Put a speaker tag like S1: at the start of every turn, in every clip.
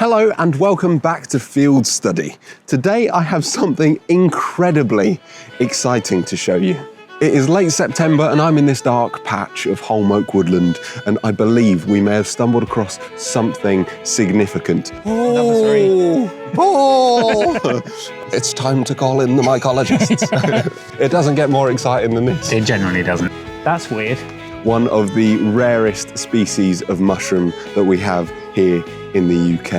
S1: Hello and welcome back to Fieldstudy. Today I have something incredibly exciting to show you. It is late September and I'm in this dark patch of holm oak woodland, and I believe we may have stumbled across something significant. It's time to call in the mycologists. It doesn't get more exciting than this.
S2: It generally doesn't. That's weird.
S1: One of the rarest species of mushroom that we have here in the UK.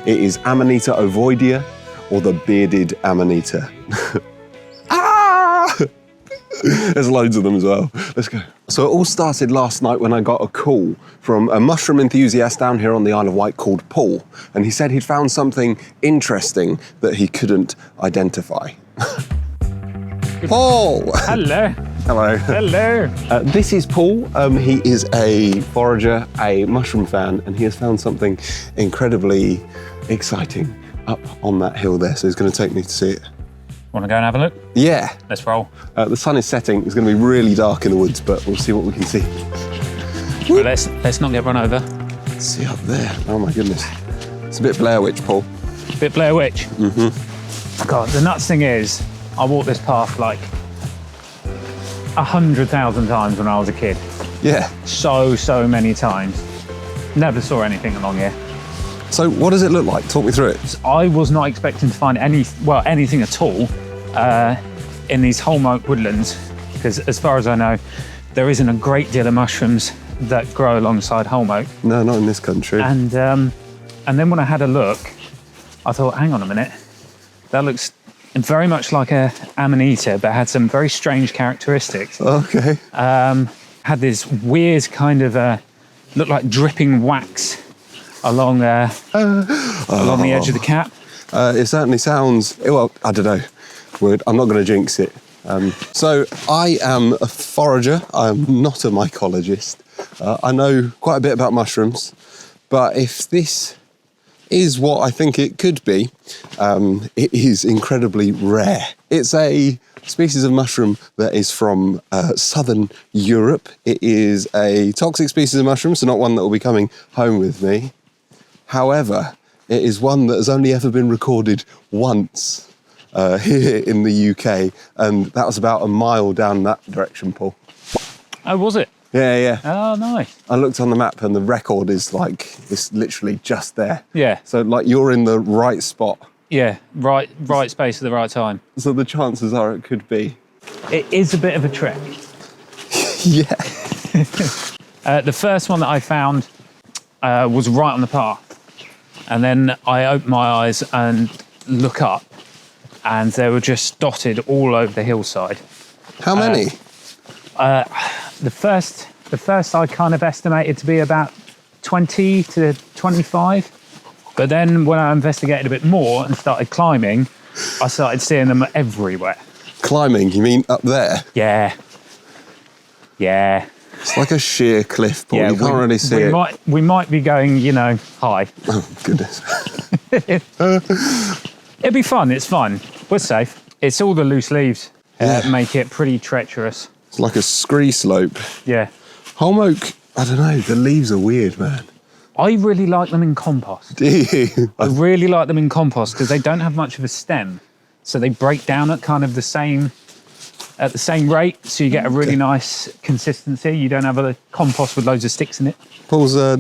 S1: It is Amanita ovoidea, or the bearded Amanita. There's loads of them as well. Let's go. So it all started last night when I got a call from a mushroom enthusiast down here on the Isle of Wight called Paul, and he said he'd found something interesting that he couldn't identify. Paul!
S2: Hello.
S1: Hello.
S2: Hello.
S1: This is Paul. He is a forager, a mushroom fan, and he has found something incredibly exciting up on that hill there, so he's going to take me to see it.
S2: Want to go and have a look?
S1: Yeah.
S2: Let's roll.
S1: The sun is setting. It's going to be really dark in the woods, but we'll see what we can see.
S2: But let's not get run over.
S1: Let's see up there. Oh my goodness. It's a bit Blair Witch, Paul.
S2: Bit Blair Witch. Mm-hmm. God, the nuts thing is, I walked this path like 100,000 times when I was a kid.
S1: Yeah.
S2: So many times. Never saw anything along here.
S1: So what does it look like? Talk me through it.
S2: I was not expecting to find anything at all in these holm oak woodlands, because as far as I know, there isn't a great deal of mushrooms that grow alongside holm oak.
S1: No, not in this country.
S2: And then when I had a look, I thought, hang on a minute, that looks very much like a Amanita, but had some very strange characteristics.
S1: Okay.
S2: Had this weird kind of looked like dripping wax along the edge of the cap.
S1: It certainly sounds, well, I don't know. I'm not going to jinx it. So I am a forager. I'm not a mycologist. I know quite a bit about mushrooms, but if this is what I think it could be, it is incredibly rare. It's a species of mushroom that is from southern Europe. It is a toxic species of mushroom, so not one that will be coming home with me. However, it is one that has only ever been recorded once here in the UK, and that was about a mile down that direction, Paul.
S2: Oh, was it?
S1: Yeah.
S2: Oh, nice.
S1: I looked on the map and the record is like, it's literally just there.
S2: Yeah.
S1: So like you're in the right spot.
S2: Yeah, right space at the right time.
S1: So the chances are it could be.
S2: It is a bit of a trek.
S1: Yeah.
S2: The first one that I found was right on the path. And then I opened my eyes and look up, and they were just dotted all over the hillside.
S1: How many?
S2: The first I kind of estimated to be about 20 to 25. But then when I investigated a bit more and started climbing, I started seeing them everywhere.
S1: Climbing, you mean up there?
S2: Yeah.
S1: It's like a sheer cliff, Paul. You can't really see it.
S2: We might be going, high.
S1: Oh, goodness.
S2: It'd be fun, it's fun. We're safe. It's all the loose leaves make it pretty treacherous.
S1: It's like a scree slope.
S2: Yeah.
S1: Holm oak, I don't know, the leaves are weird, man.
S2: I really like them in compost.
S1: Do you?
S2: I really like them in compost because they don't have much of a stem. So they break down at kind of the same rate, so you get a really nice consistency. You don't have a compost with loads of sticks in it.
S1: Paul's a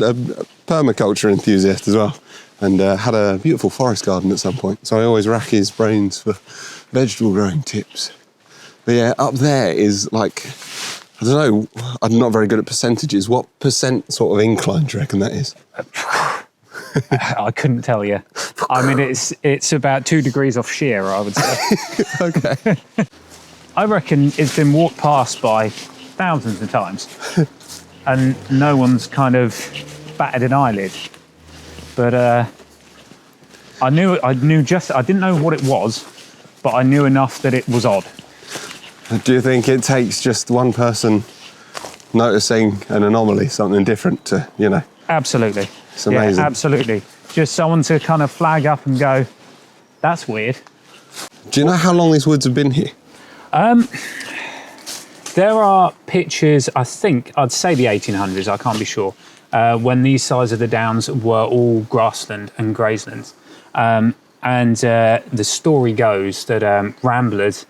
S1: permaculture enthusiast as well, and had a beautiful forest garden at some point. So I always rack his brains for vegetable growing tips. But yeah, up there is like, I don't know, I'm not very good at percentages. What percent sort of incline do you reckon that is?
S2: I couldn't tell you. I mean, it's about 2 degrees off sheer, I would say.
S1: Okay.
S2: I reckon it's been walked past by thousands of times and no one's kind of batted an eyelid. But I didn't know what it was, but I knew enough that it was odd.
S1: Do you think it takes just one person noticing an anomaly, something different to,
S2: Absolutely.
S1: It's amazing.
S2: Yeah, absolutely. Just someone to kind of flag up and go, that's weird.
S1: Do you know how long these woods have been here?
S2: There are pictures, I think, I'd say the 1800s, I can't be sure, when these sides of the downs were all grassland and grazelands. The story goes that ramblers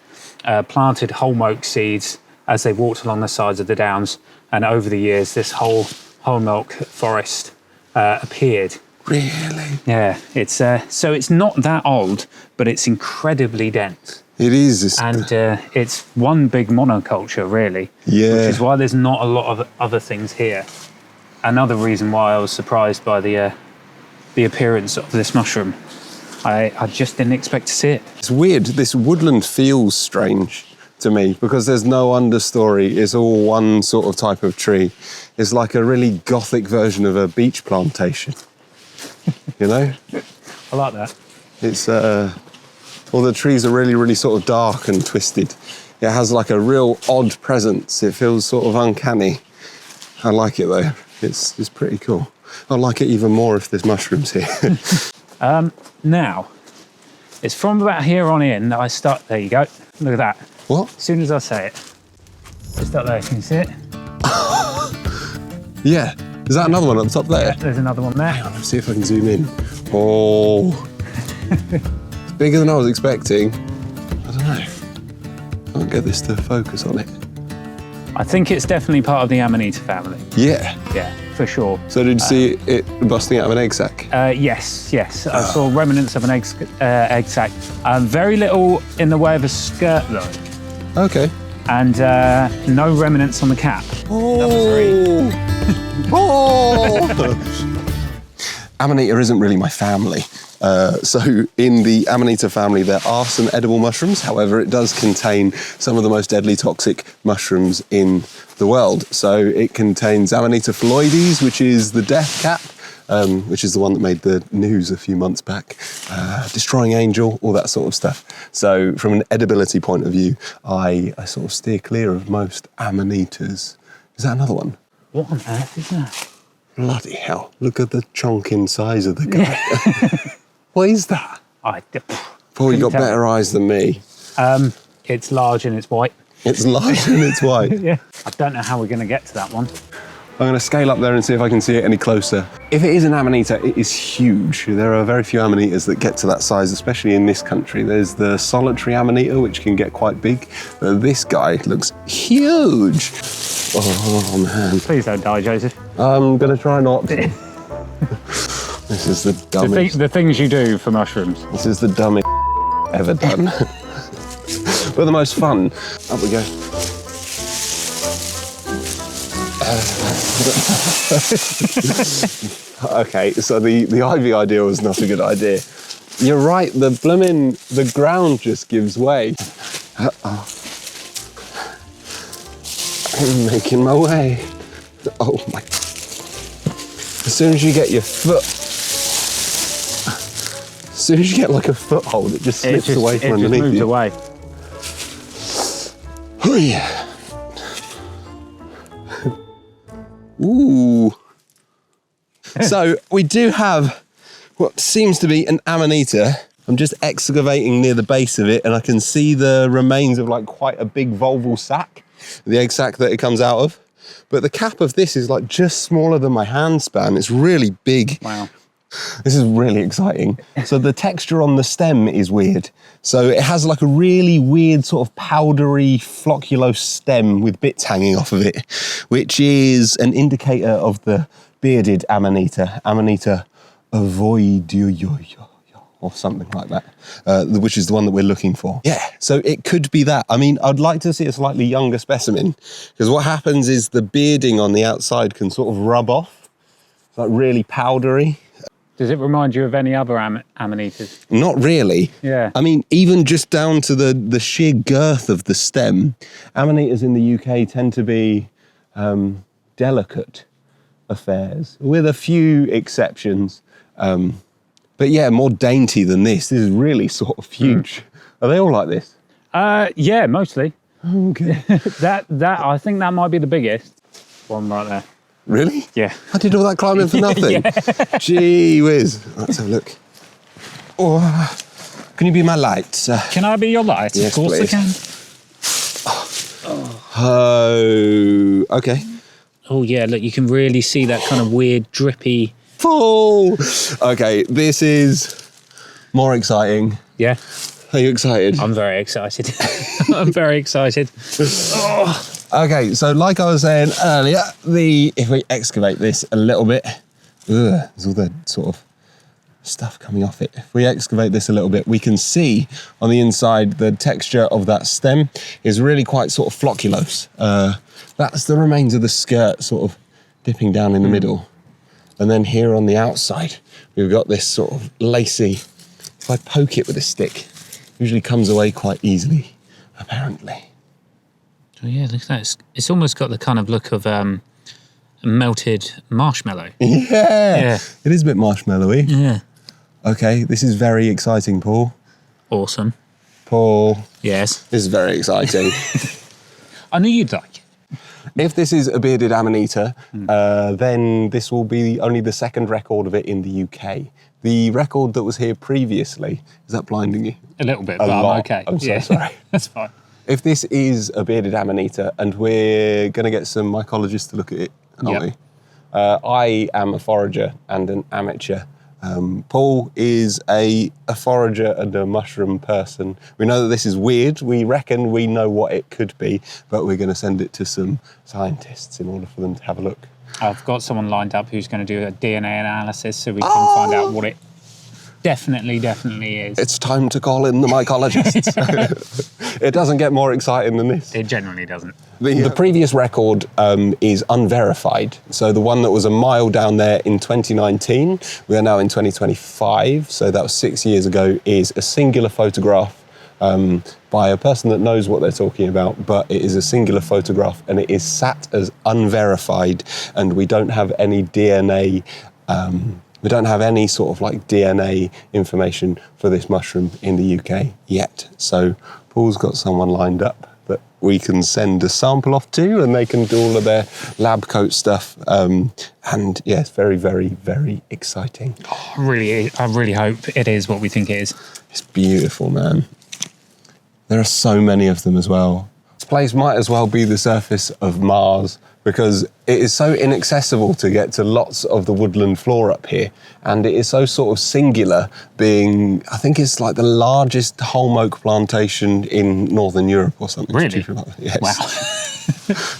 S2: planted holm oak seeds as they walked along the sides of the downs, and over the years this whole holm oak forest appeared.
S1: Really?
S2: Yeah, it's so it's not that old, but it's incredibly dense.
S1: It is.
S2: And it's one big monoculture, really.
S1: Yeah.
S2: Which is why there's not a lot of other things here. Another reason why I was surprised by the appearance of this mushroom. I just didn't expect to see it.
S1: It's weird. This woodland feels strange to me because there's no understory. It's all one sort of type of tree. It's like a really gothic version of a beach plantation. You know?
S2: I like that.
S1: It's all the trees are really, really sort of dark and twisted. It has like a real odd presence. It feels sort of uncanny. I like it though. It's pretty cool. I like it even more if there's mushrooms here.
S2: Now, it's from about here on in that I start. There you go. Look at that.
S1: What?
S2: As soon as I say it, just up there. Can you see it?
S1: Yeah. Is that another one up top there?
S2: Yeah, there's another one there.
S1: Hang on, let's see if I can zoom in. Oh. It's bigger than I was expecting. I don't know. I can't get this to focus on it.
S2: I think it's definitely part of the Amanita family.
S1: Yeah.
S2: Yeah, for sure.
S1: So did you see it busting out of an egg sac?
S2: Yes. I saw remnants of an egg sac. Very little in the way of a skirt though.
S1: Okay.
S2: And no remnants on the cap.
S1: Oh. Oh. Amanita isn't really my family. So in the Amanita family, there are some edible mushrooms. However, it does contain some of the most deadly toxic mushrooms in the world. So it contains Amanita phalloides, which is the death cap, which is the one that made the news a few months back. Destroying angel, all that sort of stuff. So from an edibility point of view, I sort of steer clear of most Amanitas. Is that another one?
S2: What on earth is that?
S1: Bloody hell. Look at the chonking size of the guy. What is that? Paul, you got better eyes than me.
S2: It's large and it's white.
S1: It's large and it's white.
S2: Yeah. I don't know how we're going to get to that one.
S1: I'm going to scale up there and see if I can see it any closer. If it is an Amanita, it is huge. There are very few Amanitas that get to that size, especially in this country. There's the solitary Amanita, which can get quite big. But this guy looks huge. Oh, man.
S2: Please don't die, Joseph.
S1: I'm going to try not to. This is the dumbest.
S2: The things you do for mushrooms.
S1: This is the dumbest ever done. But the most fun. Up we go. Okay, so the ivy idea was not a good idea. You're right, the ground just gives way. I'm making my way. Oh my. As soon as you get your foot, as soon as you get like a foothold, it just slips away from underneath
S2: you. It just moves away.
S1: Oh yeah. Ooh. So we do have what seems to be an Amanita. I'm just excavating near the base of it and I can see the remains of like quite a big volval sac, the egg sac that it comes out of. But the cap of this is like just smaller than my hand span. It's really big.
S2: Wow.
S1: This is really exciting. So the texture on the stem is weird. So it has like a really weird sort of powdery flocculose stem with bits hanging off of it, which is an indicator of the bearded Amanita, Amanita ovoidea, or something like that, which is the one that we're looking for. Yeah, so it could be that. I mean, I'd like to see a slightly younger specimen, because what happens is the bearding on the outside can sort of rub off. It's like really powdery.
S2: Does it remind you of any other Amanitas?
S1: Not really.
S2: Yeah.
S1: I mean, even just down to the sheer girth of the stem, Amanitas in the UK tend to be delicate affairs, with a few exceptions. But yeah, more dainty than this. This is really sort of huge. Are they all like this?
S2: Yeah, mostly.
S1: Okay.
S2: that I think that might be the biggest one right there.
S1: Really?
S2: Yeah.
S1: I did all that climbing for nothing. Yeah. Gee whiz. Let's have a look. Oh, can you be my light, sir?
S2: Can I be your light?
S1: Yes,
S2: of course
S1: please.
S2: I can.
S1: Oh, okay.
S2: Oh yeah, look, you can really see that kind of weird drippy.
S1: Paul! Okay, this is more exciting.
S2: Yeah.
S1: Are you excited?
S2: I'm very excited. I'm very excited. Oh.
S1: Okay, so like I was saying earlier, if we excavate this a little bit, there's all the sort of stuff coming off it. If we excavate this a little bit, we can see on the inside the texture of that stem is really quite sort of flocculose. That's the remains of the skirt sort of dipping down in the middle. And then here on the outside, we've got this sort of lacy, if I poke it with a stick, it usually comes away quite easily, apparently.
S2: Oh yeah, look at that. It's almost got the kind of look of a melted marshmallow.
S1: Yeah, it is a bit marshmallowy.
S2: Yeah.
S1: Okay, this is very exciting, Paul.
S2: Awesome.
S1: Paul.
S2: Yes.
S1: This is very exciting.
S2: I knew you'd like it.
S1: If this is a bearded amanita, then this will be only the second record of it in the UK. The record that was here previously, is that blinding you?
S2: A little bit,
S1: A
S2: but
S1: lot.
S2: I'm okay.
S1: I'm so sorry.
S2: That's fine.
S1: If this is a bearded amanita, and we're going to get some mycologists to look at it, aren't we? I am a forager and an amateur. Paul is a forager and a mushroom person. We know that this is weird. We reckon we know what it could be, but we're going to send it to some scientists in order for them to have a look.
S2: I've got someone lined up who's going to do a DNA analysis so we can find out what it definitely is.
S1: It's time to call in the mycologists. It doesn't get more exciting than this.
S2: It generally doesn't.
S1: The previous record is unverified. So the one that was a mile down there in 2019, we are now in 2025, so that was 6 years ago, is a singular photograph by a person that knows what they're talking about, but it is a singular photograph and it is sat as unverified, and we don't have any DNA we don't have any sort of like DNA information for this mushroom in the UK yet. So Paul's got someone lined up that we can send a sample off to, and they can do all of their lab coat stuff. And yeah, it's very, very, very exciting.
S2: Oh, I really hope it is what we think it is.
S1: It's beautiful, man. There are so many of them as well. This place might as well be the surface of Mars, because it is so inaccessible to get to lots of the woodland flora up here. And it is so sort of singular, being, I think it's like the largest holm oak plantation in Northern Europe or something.
S2: Really?
S1: Yes.
S2: Wow.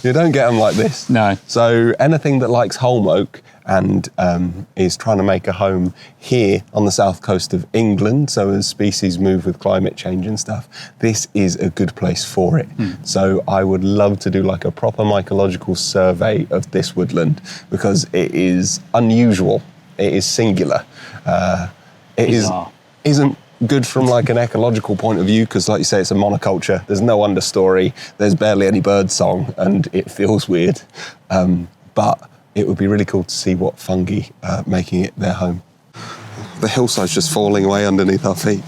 S1: You don't get them like this.
S2: No.
S1: So anything that likes holm oak and is trying to make a home here on the south coast of England, so as species move with climate change and stuff, this is a good place for it. So I would love to do like a proper mycological survey of this woodland, because it is unusual, it is singular. Isn't good from like an ecological point of view, because like you say, it's a monoculture, there's no understory, there's barely any bird song, and it feels weird. But it would be really cool to see what fungi are making it their home. The hillside's just falling away underneath our feet.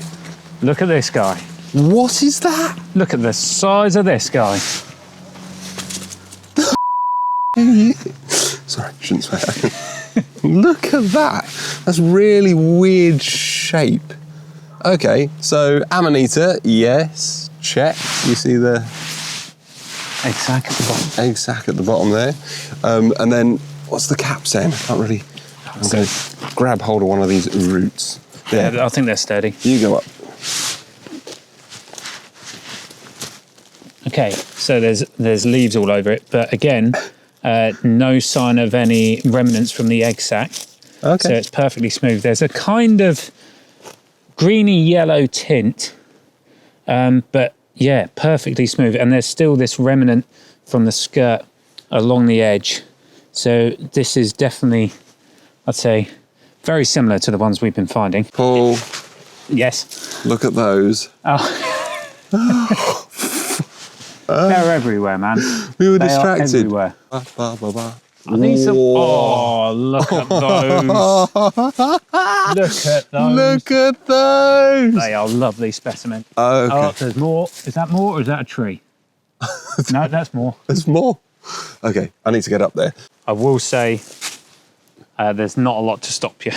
S2: Look at this guy.
S1: What is that?
S2: Look at the size of this guy.
S1: Sorry, shouldn't swear. Look at that. That's really weird shape. Okay, so Amanita, yes, check. You see the
S2: egg sac at the bottom.
S1: Egg sac at the bottom there. And then, what's the cap saying? I can't really... I'm going to grab hold of one of these roots.
S2: Yeah, I think they're sturdy.
S1: You go up.
S2: Okay, so there's leaves all over it, but again, no sign of any remnants from the egg sac.
S1: Okay.
S2: So it's perfectly smooth. There's a kind of greeny yellow tint, but yeah, perfectly smooth. And there's still this remnant from the skirt along the edge. So this is definitely, I'd say, very similar to the ones we've been finding.
S1: Paul.
S2: Yes.
S1: Look at those.
S2: Oh. They're everywhere, man.
S1: We were
S2: they
S1: distracted.
S2: Are everywhere.
S1: I
S2: need some. Oh, look at those. Look at those.
S1: Look at those.
S2: They are lovely specimen.
S1: Oh, okay.
S2: Oh, there's more. Is that more or is that a tree? No, that's more.
S1: There's more. Okay, I need to get up there.
S2: I will say there's not a lot to stop you.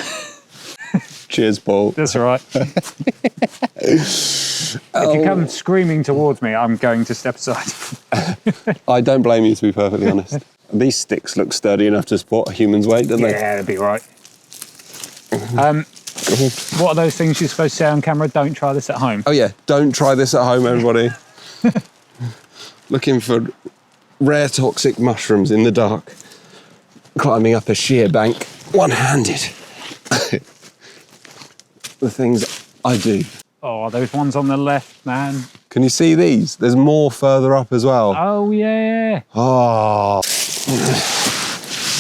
S1: Cheers, Paul.
S2: That's all right. If you come screaming towards me, I'm going to step aside.
S1: I don't blame you, to be perfectly honest. These sticks look sturdy enough to support a human's weight, don't they?
S2: Yeah, they'll be all right. What are those things you're supposed to say on camera? Don't try this at home.
S1: Oh yeah, don't try this at home, everybody. Looking for rare toxic mushrooms in the dark, climbing up a sheer bank, one-handed. The things I do.
S2: Oh, those ones on the left, man.
S1: Can you see these? There's more further up as well.
S2: Oh, yeah.
S1: Oh.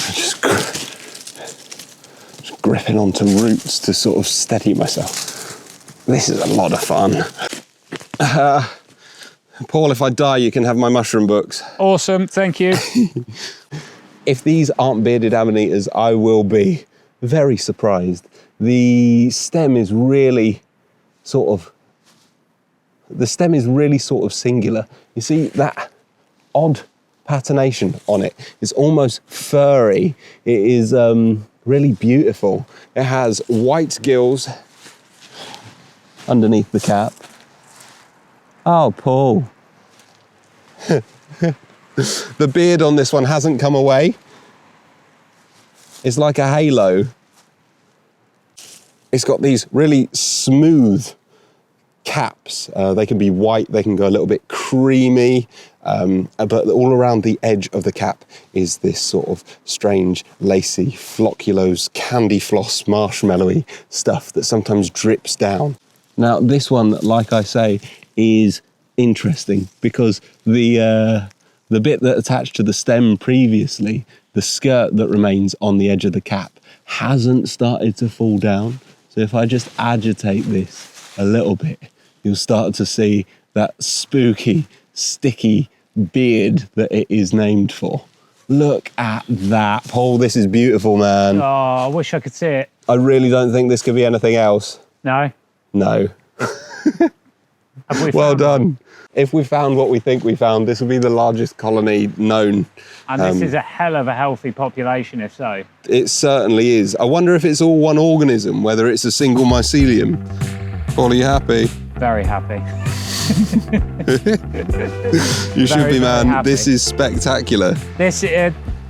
S1: Just gripping onto roots to sort of steady myself. This is a lot of fun. Paul, if I die, you can have my mushroom books.
S2: Awesome, thank you.
S1: If these aren't bearded amanitas, I will be very surprised. The stem is really sort of singular. You see that odd patination on it? It's almost furry. It is really beautiful. It has white gills underneath the cap. Oh, Paul. The beard on this one hasn't come away. It's like a halo. It's got these really smooth caps. They can be white, they can go a little bit creamy, but all around the edge of the cap is this sort of strange, lacy, flocculose, candy floss, marshmallowy stuff that sometimes drips down. Now, this one, like I say, is interesting because the bit that attached to the stem previously, the skirt that remains on the edge of the cap, hasn't started to fall down. So if I just agitate this a little bit, you'll start to see that spooky, sticky beard that it is named for. Look at that, Paul. This is beautiful, man.
S2: Oh, I wish I could see it.
S1: I really don't think this could be anything else.
S2: No?
S1: No. Well done. If we found what we think we found, this will be the largest colony known.
S2: And this is a hell of a healthy population, if so.
S1: It certainly is. I wonder if it's all one organism, whether it's a single mycelium. Paul, are you happy?
S2: Very happy.
S1: You should be, man.
S2: Happy.
S1: This is spectacular.
S2: This,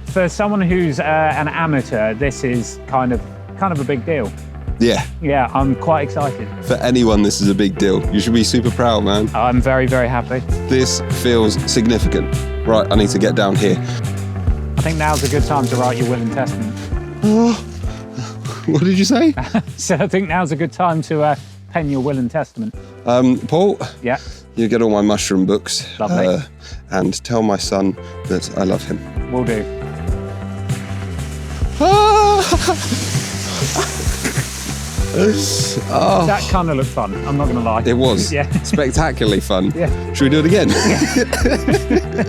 S2: for someone who's an amateur, this is kind of a big deal.
S1: Yeah.
S2: Yeah, I'm quite excited.
S1: For anyone, this is a big deal. You should be super proud, man.
S2: I'm very, very happy.
S1: This feels significant. Right, I need to get down here.
S2: I think now's a good time to write your will and testament.
S1: What did you say?
S2: So I think now's a good time to pen your will and testament.
S1: Paul?
S2: Yeah?
S1: You get all my mushroom books.
S2: Lovely.
S1: And tell my son that I love him.
S2: Will do.
S1: Oh.
S2: That kind of looked fun, I'm not going to lie.
S1: It was.
S2: Yeah.
S1: Spectacularly fun.
S2: Yeah.
S1: Should we do it again? Yeah.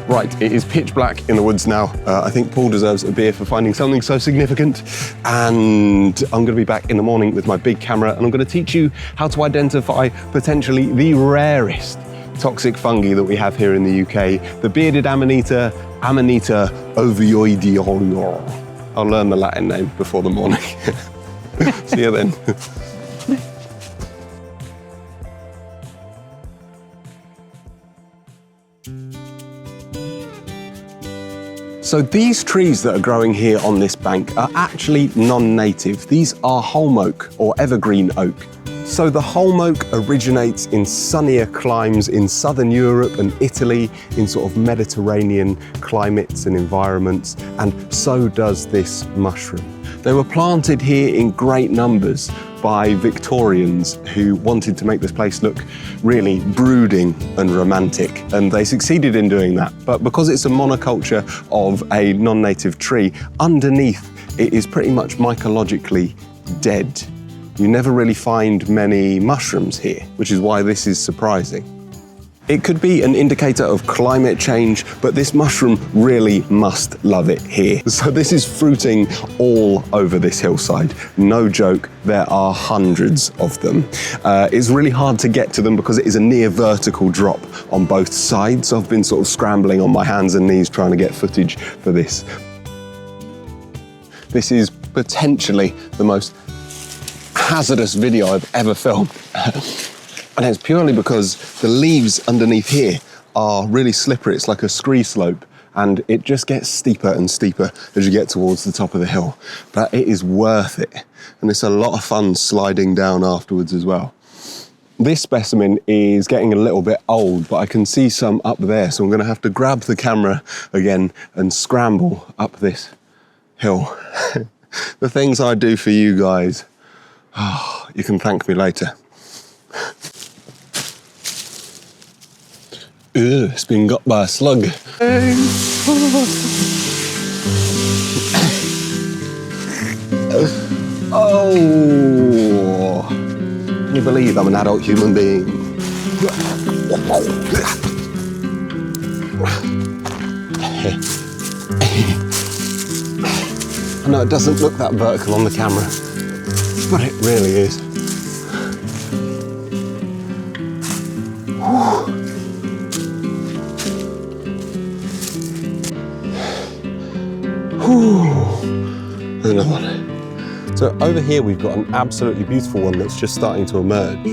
S1: Right, it is pitch black in the woods now. I think Paul deserves a beer for finding something so significant. And I'm going to be back in the morning with my big camera, and I'm going to teach you how to identify potentially the rarest toxic fungi that we have here in the UK, the bearded Amanita, Amanita ovoidea. I'll learn the Latin name before the morning. See you then. So these trees that are growing here on this bank are actually non-native. These are holm oak or evergreen oak. So the holm oak originates in sunnier climes in southern Europe and Italy, in sort of Mediterranean climates and environments, and so does this mushroom. They were planted here in great numbers by Victorians who wanted to make this place look really brooding and romantic, and they succeeded in doing that. But because it's a monoculture of a non-native tree, underneath it is pretty much mycologically dead. You never really find many mushrooms here, which is why this is surprising. It could be an indicator of climate change, but this mushroom really must love it here. So this is fruiting all over this hillside. No joke, there are hundreds of them. It's really hard to get to them because it is a near vertical drop on both sides. So I've been sort of scrambling on my hands and knees trying to get footage for this. This is potentially the most hazardous video I've ever filmed. And it's purely because the leaves underneath here are really slippery. It's like a scree slope. and it just gets steeper and steeper as you get towards the top of the hill. But it is worth it, and it's a lot of fun sliding down afterwards as well. This specimen is getting a little bit old, but I can see some up there, so I'm going to have to grab the camera again and scramble up this hill. The things I do for you guys, oh, you can thank me later. It's been got by a slug. Oh, can you believe I'm an adult human being? I know it doesn't look that vertical on the camera, but it really is. Another one. So over here we've got an absolutely beautiful one that's just starting to emerge.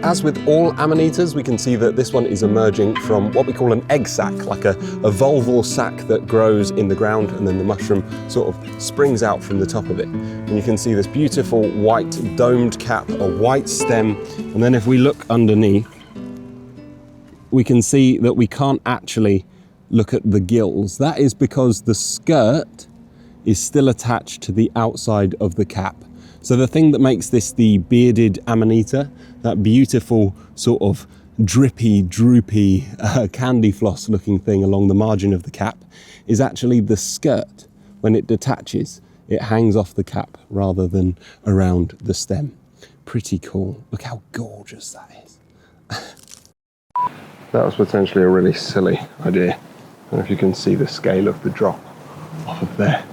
S1: As with all amanitas, we can see that this one is emerging from what we call an egg sac, like a volval sac that grows in the ground, and then the mushroom sort of springs out from the top of it. And you can see this beautiful white domed cap, a white stem, and then if we look underneath, we can see that we can't actually look at the gills. That is because the skirt is still attached to the outside of the cap. So the thing that makes this the bearded amanita, that beautiful sort of drippy, droopy, candy floss looking thing along the margin of the cap, is actually the skirt. When it detaches, it hangs off the cap rather than around the stem. Pretty cool. Look how gorgeous that is. That was potentially a really silly idea. I don't know if you can see the scale of the drop off of there.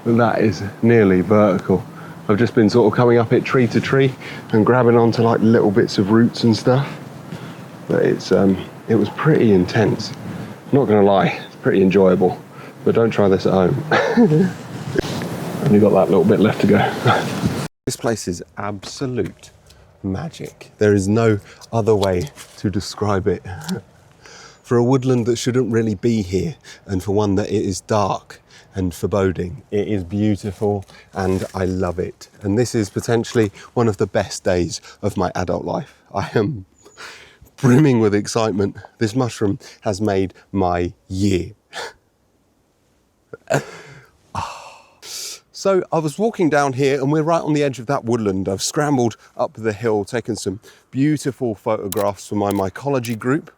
S1: But that is nearly vertical. I've just been sort of coming up it tree to tree and grabbing onto like little bits of roots and stuff. But it was pretty intense. I'm not gonna lie, it's pretty enjoyable. But don't try this at home. Only got that little bit left to go. This place is absolute magic. There is no other way to describe it. For a woodland that shouldn't really be here, and for one that it is dark and foreboding, it is beautiful and I love it. And this is potentially one of the best days of my adult life. I am brimming with excitement. This mushroom has made my year. So I was walking down here and we're right on the edge of that woodland. I've scrambled up the hill, taken some beautiful photographs for my mycology group.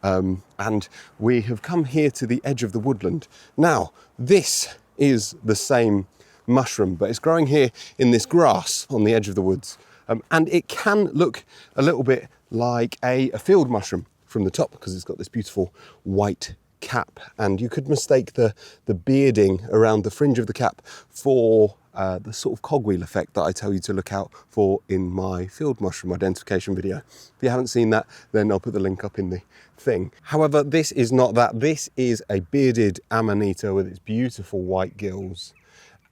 S1: And we have come here to the edge of the woodland. Now, this is the same mushroom, but it's growing here in this grass on the edge of the woods. And it can look a little bit like a field mushroom from the top because it's got this beautiful white cap, and you could mistake the bearding around the fringe of the cap for the sort of cogwheel effect that I tell you to look out for in my field mushroom identification video. If you haven't seen that, then I'll put the link up in the thing. However, this is not that. This is a bearded amanita with its beautiful white gills,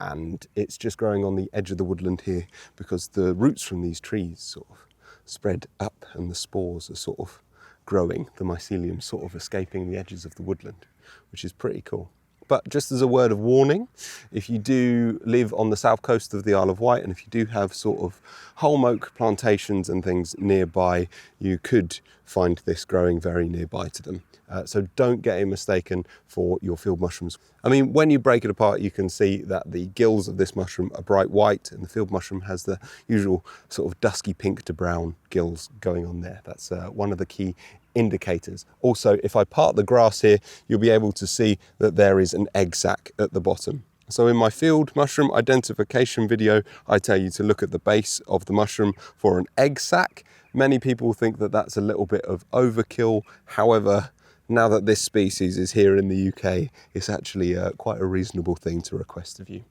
S1: and it's just growing on the edge of the woodland here because the roots from these trees sort of spread up and the spores are sort of growing, the mycelium sort of escaping the edges of the woodland, which is pretty cool. But just as a word of warning, if you do live on the south coast of the Isle of Wight, and if you do have sort of holm oak plantations and things nearby, you could find this growing very nearby to them. So don't get it mistaken for your field mushrooms. I mean, when you break it apart, you can see that the gills of this mushroom are bright white, and the field mushroom has the usual sort of dusky pink to brown gills going on there. That's one of the key indicators. Also, if I part the grass here, you'll be able to see that there is an egg sac at the bottom. So in my field mushroom identification video, I tell you to look at the base of the mushroom for an egg sac. Many people think that that's a little bit of overkill. However, now that this species is here in the UK, it's actually quite a reasonable thing to request of you.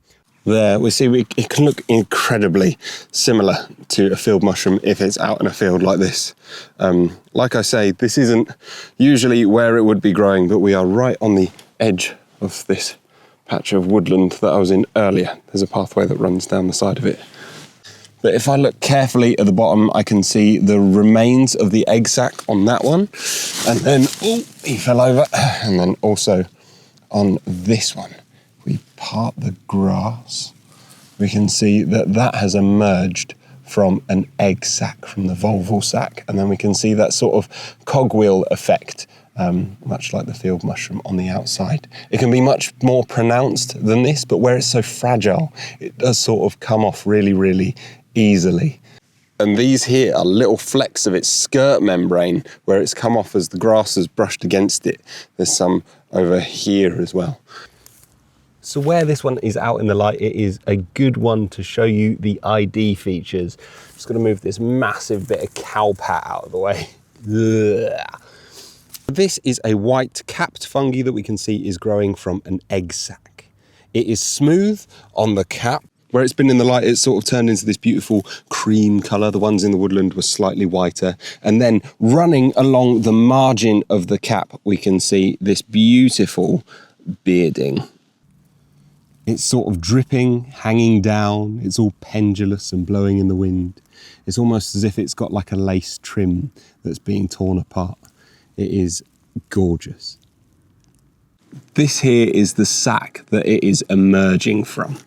S1: There, we see it can look incredibly similar to a field mushroom if it's out in a field like this. Like I say, this isn't usually where it would be growing, but we are right on the edge of this patch of woodland that I was in earlier. There's a pathway that runs down the side of it. But if I look carefully at the bottom, I can see the remains of the egg sac on that one. And then, oh, he fell over. And then also on this one, we part the grass, we can see that that has emerged from an egg sac, from the volval sac, and then we can see that sort of cogwheel effect, much like the field mushroom on the outside. It can be much more pronounced than this, but where it's so fragile, it does sort of come off really, really easily. And these here are little flecks of its skirt membrane where it's come off as the grass has brushed against it. There's some over here as well. So where this one is out in the light, it is a good one to show you the ID features. Just gonna move this massive bit of cow pat out of the way. Ugh. This is a white capped fungi that we can see is growing from an egg sac. It is smooth on the cap. Where it's been in the light, it's sort of turned into this beautiful cream colour. The ones in the woodland were slightly whiter. And then running along the margin of the cap, we can see this beautiful bearding. It's sort of dripping, hanging down. It's all pendulous and blowing in the wind. It's almost as if it's got like a lace trim that's being torn apart. It is gorgeous. This here is the sac that it is emerging from.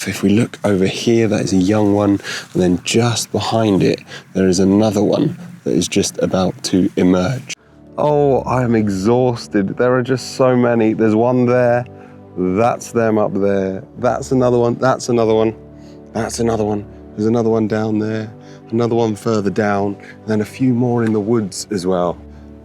S1: If we look over here, that is a young one, and then just behind it, there is another one that is just about to emerge. Oh, I am exhausted. There are just so many. There's one there, that's them up there, that's another one, that's another one, that's another one. There's another one down there, another one further down, and then a few more in the woods as well.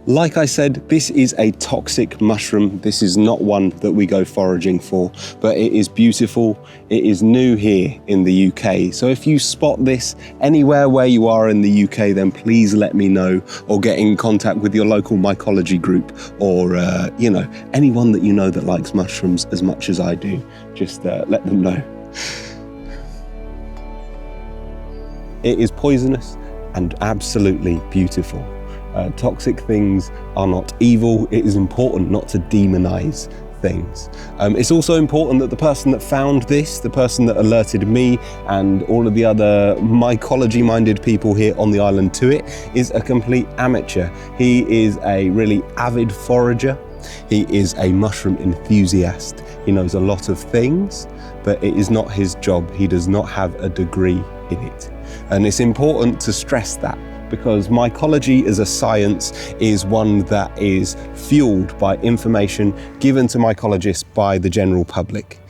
S1: Like I said, this is a toxic mushroom. This is not one that we go foraging for, but it is beautiful. It is new here in the UK. So if you spot this anywhere where you are in the UK, then please let me know, or get in contact with your local mycology group, or anyone that you know that likes mushrooms as much as I do. Just let them know. It is poisonous and absolutely beautiful. Toxic things are not evil. It is important not to demonize things. It's also important that the person that found this, the person that alerted me and all of the other mycology-minded people here on the island to it, is a complete amateur. He is a really avid forager. He is a mushroom enthusiast. He knows a lot of things, but it is not his job. He does not have a degree in it. And it's important to stress that, because mycology as a science is one that is fueled by information given to mycologists by the general public.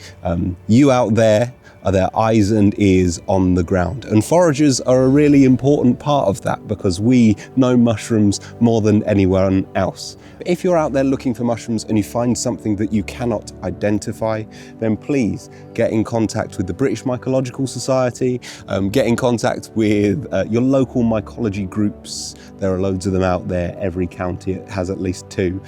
S1: You out there are their eyes and ears on the ground. And foragers are a really important part of that, because we know mushrooms more than anyone else. If you're out there looking for mushrooms and you find something that you cannot identify, then please get in contact with the British Mycological Society, get in contact with your local mycology groups. There are loads of them out there. Every county has at least 2,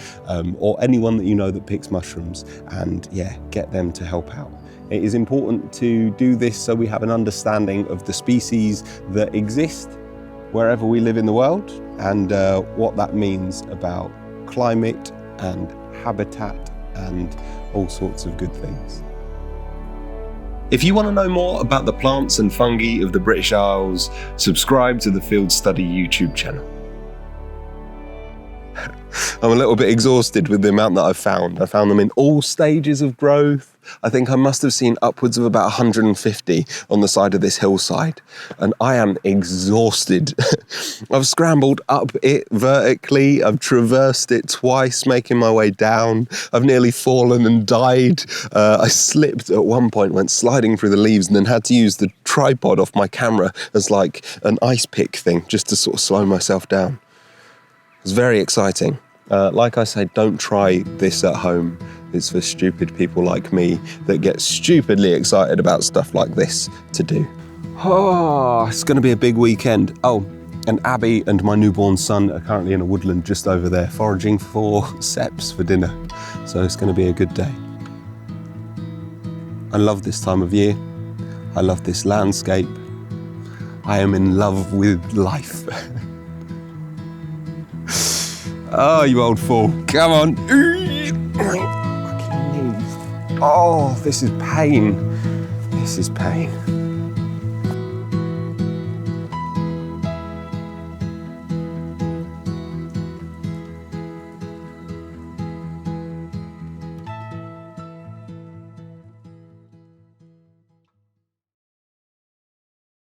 S1: or anyone that you know that picks mushrooms, and yeah, get them to help out. It is important to do this so we have an understanding of the species that exist wherever we live in the world, and what that means about climate and habitat and all sorts of good things. If you want to know more about the plants and fungi of the British Isles, subscribe to the Fieldstudy YouTube channel. I'm a little bit exhausted with the amount that I've found. I found them in all stages of growth. I think I must have seen upwards of about 150 on the side of this hillside, and I am exhausted. I've scrambled up it vertically, I've traversed it twice, making my way down. I've nearly fallen and died. I slipped at one point, went sliding through the leaves, and then had to use the tripod off my camera as like an ice pick thing, just to sort of slow myself down. It was very exciting. Like I say, don't try this at home. It's for stupid people like me that get stupidly excited about stuff like this to do. Oh, it's going to be a big weekend. Oh, and Abby and my newborn son are currently in a woodland just over there foraging for seps for dinner. So it's going to be a good day. I love this time of year. I love this landscape. I am in love with life. Oh, you old fool. Come on. My fucking knees. Oh, this is pain. This is pain.